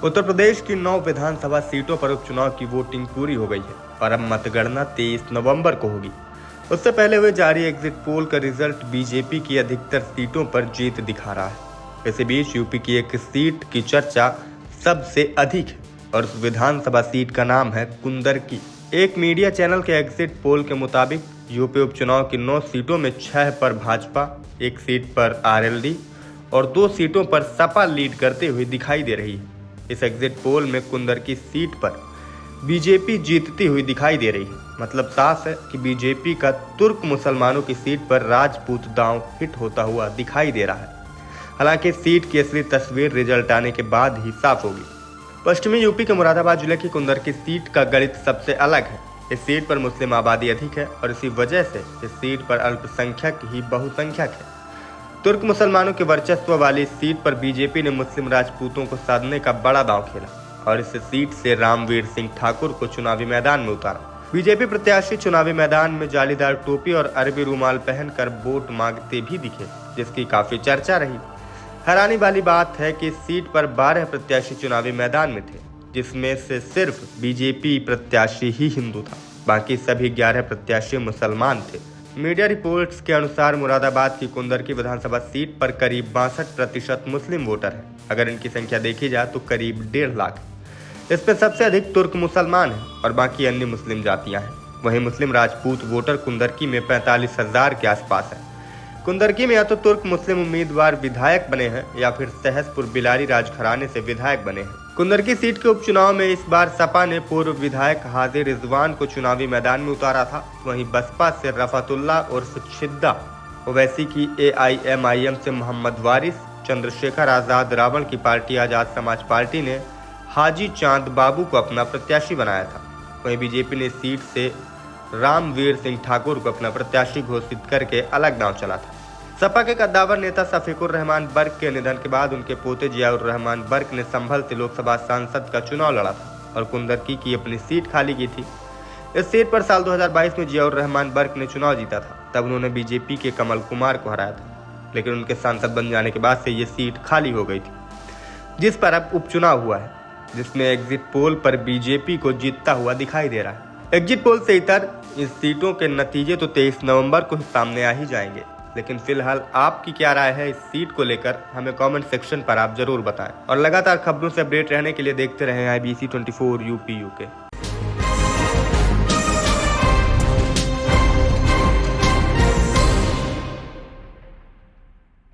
उत्तर प्रदेश की 9 विधानसभा सीटों पर उपचुनाव की वोटिंग पूरी हो गई है और अब मतगणना 23 नवंबर को होगी। उससे पहले हुए जारी एग्जिट पोल का रिजल्ट बीजेपी की अधिकतर सीटों पर जीत दिखा रहा है। इसी बीच यूपी की एक सीट की चर्चा सबसे अधिक है और उस विधानसभा सीट का नाम है कुंदरकी। एक मीडिया चैनल के एग्जिट पोल के मुताबिक यूपी उपचुनाव की 9 सीटों में 6 पर भाजपा, 1 सीट पर आरएलडी और 2 सीटों पर सपा लीड करते हुए दिखाई दे रही है। इस एग्जिट पोल में कुंदरकी सीट पर बीजेपी जीतती हुई दिखाई दे रही है। मतलब साफ है कि बीजेपी का तुर्क मुसलमानों की सीट पर राजपूत दांव हिट होता हुआ दिखाई दे रहा है। हालांकि सीट की असली तस्वीर रिजल्ट आने के बाद ही साफ होगी। पश्चिमी यूपी के मुरादाबाद जिले की कुंदरकी सीट का गणित सबसे अलग है। इस सीट पर मुस्लिम आबादी अधिक है और इसी वजह से इस सीट पर अल्पसंख्यक ही बहुसंख्यक है। तुर्क मुसलमानों के वर्चस्व वाली सीट पर बीजेपी ने मुस्लिम राजपूतों को साधने का बड़ा दांव खेला और इस सीट से रामवीर सिंह ठाकुर को चुनावी मैदान में उतारा। बीजेपी प्रत्याशी चुनावी मैदान में जालीदार टोपी और अरबी रूमाल पहनकर वोट मांगते भी दिखे, जिसकी काफी चर्चा रही। हैरानी वाली बात है कि इस सीट पर 12 प्रत्याशी चुनावी मैदान में थे, जिसमें से सिर्फ बीजेपी प्रत्याशी ही हिंदू था, बाकी सभी 11 प्रत्याशी मुसलमान थे। मीडिया रिपोर्ट्स के अनुसार मुरादाबाद की कुंदरकी विधानसभा सीट पर करीब 62% मुस्लिम वोटर हैं। अगर इनकी संख्या देखी जाए तो करीब 1.5 लाख। इसमें सबसे अधिक तुर्क मुसलमान हैं और बाकी अन्य मुस्लिम जातियां हैं। वहीं मुस्लिम राजपूत वोटर कुंदरकी में 45,000 के आसपास है। कुंदरकी में या तो तुर्क मुस्लिम उम्मीदवार विधायक बने हैं या फिर सहसपुर बिलारी राजघराने से विधायक बने हैं। कुंदरकी सीट के उपचुनाव में इस बार सपा ने पूर्व विधायक हाजी रिजवान को चुनावी मैदान में उतारा था। वहीं बसपा से रफातुल्ला उर्फ छिद्दा, ओवैसी की एआईएमआईएम से मोहम्मद वारिस, चंद्रशेखर आजाद रावण की पार्टी आजाद समाज पार्टी ने हाजी चांद बाबू को अपना प्रत्याशी बनाया था। वहीं बीजेपी ने सीट से रामवीर सिंह ठाकुर को अपना प्रत्याशी घोषित करके अलग दांव चला था। सपा के कद्दावर नेता शफीकुर रहमान बर्क के निधन के बाद उनके पोते जियाउर रहमान बर्क ने संभल से लोकसभा सांसद का चुनाव लड़ा था और कुंदरकी की अपनी सीट खाली की थी। इस सीट पर साल 2022 में जियाउर रहमान बर्क ने चुनाव जीता था। तब उन्होंने बीजेपी के कमल कुमार को हराया था, लेकिन उनके सांसद बन जाने के बाद से ये सीट खाली हो गई थी, जिस पर अब उपचुनाव हुआ है, जिसमें एग्जिट पोल पर बीजेपी को जीतता हुआ दिखाई दे रहा है। एग्जिट पोल से इतर इस सीटों के नतीजे तो 23 नवंबर को सामने आ ही जाएंगे, लेकिन फिलहाल आपकी क्या राय है इस सीट को लेकर, हमें कमेंट सेक्शन पर आप जरूर बताएं। और लगातार खबरों से अपडेट रहने के लिए देखते रहें IBC 24 UP UK।